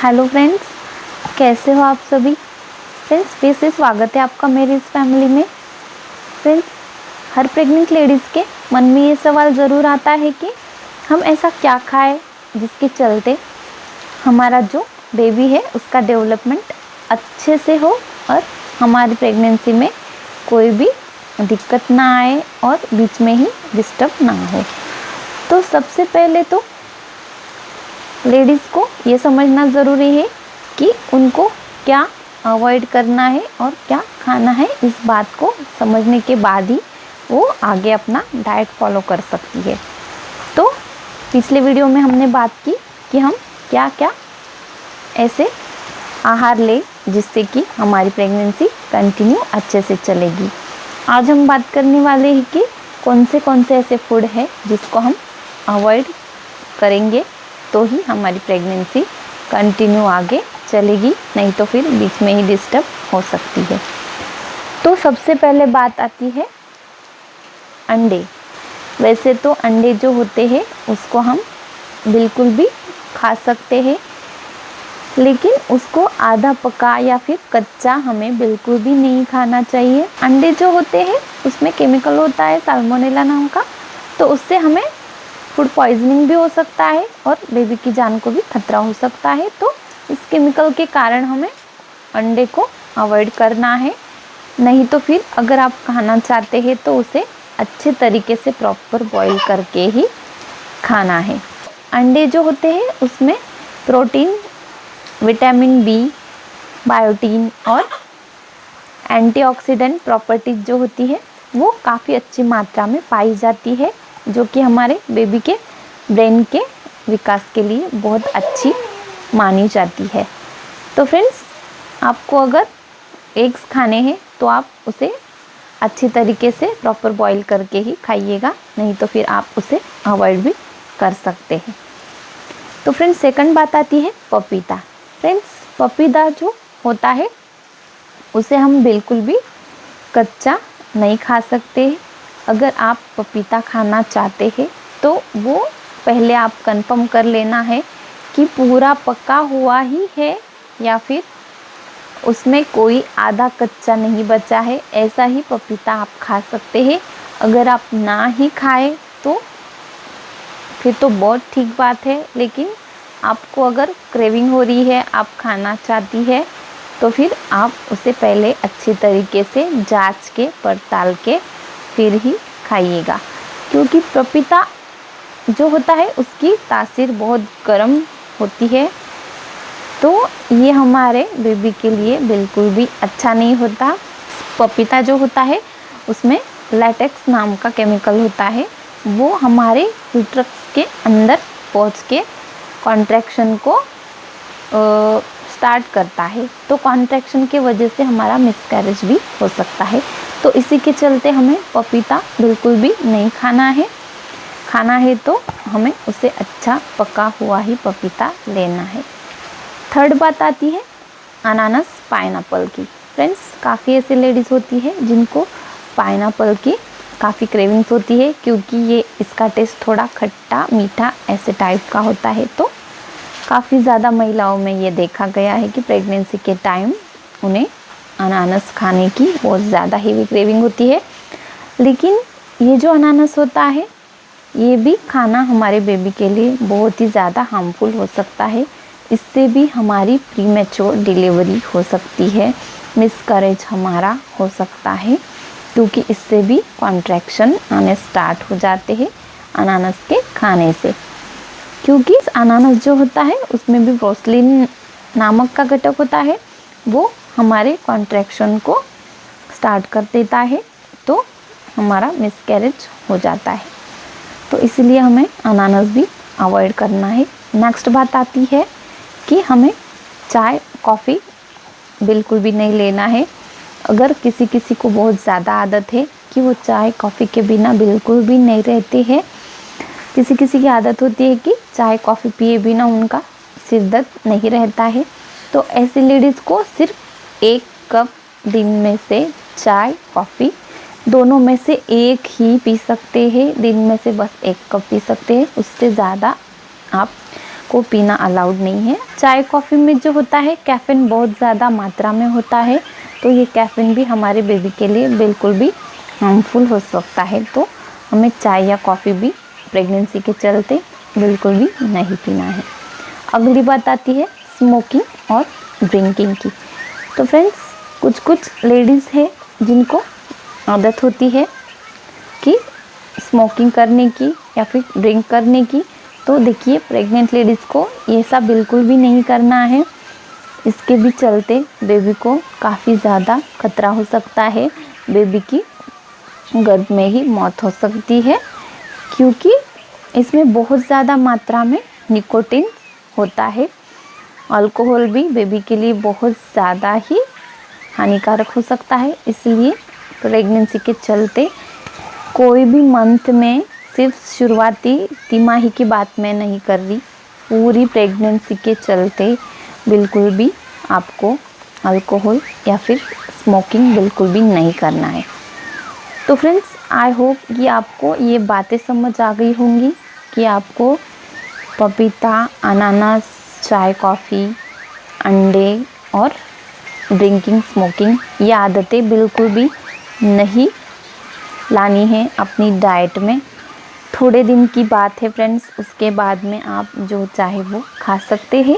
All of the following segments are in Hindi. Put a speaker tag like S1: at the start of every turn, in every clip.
S1: हेलो फ्रेंड्स, कैसे हो आप सभी। फ्रेंड्स, फिर से स्वागत है आपका मेरी इस फैमिली में। फ्रेंड्स, हर प्रेग्नेंट लेडीज़ के मन में ये सवाल ज़रूर आता है कि हम ऐसा क्या खाएं जिसके चलते हमारा जो बेबी है उसका डेवलपमेंट अच्छे से हो और हमारी प्रेगनेंसी में कोई भी दिक्कत ना आए और बीच में ही डिस्टर्ब ना हो। तो सबसे पहले तो लेडीज़ को ये समझना ज़रूरी है कि उनको क्या अवॉइड करना है और क्या खाना है। इस बात को समझने के बाद ही वो आगे अपना डाइट फॉलो कर सकती है। तो पिछले वीडियो में हमने बात की कि हम क्या क्या ऐसे आहार ले जिससे कि हमारी प्रेगनेंसी कंटिन्यू अच्छे से चलेगी। आज हम बात करने वाले हैं कि कौन से ऐसे फूड है जिसको हम अवॉइड करेंगे तो ही हमारी प्रेगनेंसी कंटिन्यू आगे चलेगी, नहीं तो फिर बीच में ही डिस्टर्ब हो सकती है। तो सबसे पहले बात आती है अंडे। वैसे तो अंडे जो होते हैं उसको हम बिल्कुल भी खा सकते हैं, लेकिन उसको आधा पका या फिर कच्चा हमें बिल्कुल भी नहीं खाना चाहिए। अंडे जो होते हैं उसमें केमिकल होता है साल्मोनेला नाम का, तो उससे हमें फूड पॉइजनिंग भी हो सकता है और बेबी की जान को भी खतरा हो सकता है। तो इस केमिकल के कारण हमें अंडे को अवॉइड करना है। नहीं तो फिर अगर आप खाना चाहते हैं तो उसे अच्छे तरीके से प्रॉपर बॉईल करके ही खाना है। अंडे जो होते हैं उसमें प्रोटीन, विटामिन बी, बायोटीन और एंटीऑक्सीडेंट प्रॉपर्टीज जो होती है वो काफ़ी अच्छी मात्रा में पाई जाती है, जो कि हमारे बेबी के ब्रेन के विकास के लिए बहुत अच्छी मानी जाती है। तो फ्रेंड्स, आपको अगर एग्स खाने हैं तो आप उसे अच्छी तरीके से प्रॉपर बॉईल करके ही खाइएगा, नहीं तो फिर आप उसे अवॉइड भी कर सकते हैं। तो फ्रेंड्स, सेकंड बात आती है पपीता। फ्रेंड्स, पपीता जो होता है उसे हम बिल्कुल भी कच्चा नहीं खा सकते। अगर आप पपीता खाना चाहते हैं तो वो पहले आप कंफर्म कर लेना है कि पूरा पका हुआ ही है या फिर उसमें कोई आधा कच्चा नहीं बचा है। ऐसा ही पपीता आप खा सकते हैं। अगर आप ना ही खाएं तो फिर तो बहुत ठीक बात है, लेकिन आपको अगर क्रेविंग हो रही है, आप खाना चाहती है, तो फिर आप उसे पहले अच्छी तरीके से जांच के पड़ताल के फिर ही खाइएगा, क्योंकि पपीता जो होता है उसकी तासीर बहुत गर्म होती है। तो ये हमारे बेबी के लिए बिल्कुल भी अच्छा नहीं होता। पपीता जो होता है उसमें लैटेक्स नाम का केमिकल होता है, वो हमारे यूट्रस के अंदर पहुंच के कॉन्ट्रैक्शन को स्टार्ट करता है। तो कॉन्ट्रैक्शन के वजह से हमारा मिसकैरेज भी हो सकता है। तो इसी के चलते हमें पपीता बिल्कुल भी नहीं खाना है। खाना है तो हमें उसे अच्छा पका हुआ ही पपीता लेना है। थर्ड बात आती है अनानास, पाइनएप्पल की। फ्रेंड्स, काफ़ी ऐसी लेडीज़ होती है जिनको पाइनएप्पल की काफ़ी क्रेविंग्स होती है, क्योंकि ये इसका टेस्ट थोड़ा खट्टा मीठा ऐसे टाइप का होता है। तो काफ़ी ज़्यादा महिलाओं में ये देखा गया है कि प्रेगनेंसी के टाइम उन्हें अनानास खाने की बहुत ज़्यादा हेवी क्रेविंग होती है। लेकिन ये जो अनानास होता है ये भी खाना हमारे बेबी के लिए बहुत ही ज़्यादा हार्मफुल हो सकता है। इससे भी हमारी प्रीमेच्योर डिलीवरी हो सकती है, मिसकैरेज हमारा हो सकता है, क्योंकि इससे भी कॉन्ट्रैक्शन आने स्टार्ट हो जाते हैं अनानास के खाने से। क्योंकि अनानास जो होता है उसमें भी ब्रोसलिन नामक का घटक होता है, वो हमारे कॉन्ट्रैक्शन को स्टार्ट कर देता है, तो हमारा मिसकैरेज हो जाता है। तो इसलिए हमें अनानास भी अवॉइड करना है। नेक्स्ट बात आती है कि हमें चाय कॉफ़ी बिल्कुल भी नहीं लेना है। अगर किसी को बहुत ज़्यादा आदत है कि वो चाय कॉफ़ी के बिना बिल्कुल भी नहीं रहते हैं, किसी की आदत होती है कि चाय कॉफ़ी पिए बिना उनका सिर दर्द नहीं रहता है, तो ऐसी लेडीज़ को सिर्फ 1 कप दिन में से चाय कॉफ़ी दोनों में से एक ही पी सकते हैं। दिन में से बस 1 कप पी सकते हैं, उससे ज़्यादा आप को पीना अलाउड नहीं है। चाय कॉफ़ी में जो होता है कैफ़ीन बहुत ज़्यादा मात्रा में होता है, तो ये कैफ़ीन भी हमारे बेबी के लिए बिल्कुल भी हार्मफुल हो सकता है। तो हमें चाय या कॉफ़ी भी प्रेगनेंसी के चलते बिल्कुल भी नहीं पीना है। अगली बात आती है स्मोकिंग और ड्रिंकिंग की। तो फ्रेंड्स कुछ लेडीज़ है जिनको आदत होती है कि स्मोकिंग करने की या फिर ड्रिंक करने की। तो देखिए प्रेग्नेंट लेडीज़ को ये सब बिल्कुल भी नहीं करना है। इसके भी चलते बेबी को काफ़ी ज़्यादा खतरा हो सकता है, बेबी की गर्भ में ही मौत हो सकती है, क्योंकि इसमें बहुत ज़्यादा मात्रा में निकोटीन होता है। अल्कोहल भी बेबी के लिए बहुत ज़्यादा ही हानिकारक हो सकता है। इसलिए प्रेगनेंसी के चलते कोई भी मंथ में, सिर्फ शुरुआती तिमाही की बात मैं नहीं कर रही, पूरी प्रेगनेंसी के चलते बिल्कुल भी आपको अल्कोहल या फिर स्मोकिंग बिल्कुल भी नहीं करना है। तो फ्रेंड्स आई होप कि आपको ये बातें समझ आ गई होंगी कि आपको पपीता, अनानास, चाय, कॉफ़ी, अंडे और ड्रिंकिंग, स्मोकिंग ये आदतें बिल्कुल भी नहीं लानी है अपनी डाइट में। थोड़े दिन की बात है फ्रेंड्स, उसके बाद में आप जो चाहे वो खा सकते हैं।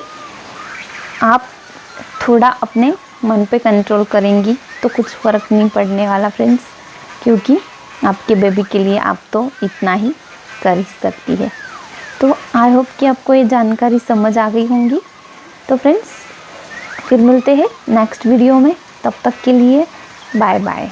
S1: आप थोड़ा अपने मन पे कंट्रोल करेंगी तो कुछ फ़र्क नहीं पड़ने वाला फ्रेंड्स, क्योंकि आपके बेबी के लिए आप तो इतना ही कर ही सकती है। तो आई होप कि आपको ये जानकारी समझ आ गई होंगी। तो फ्रेंड्स फिर मिलते हैं नेक्स्ट वीडियो में, तब तक के लिए बाय बाय।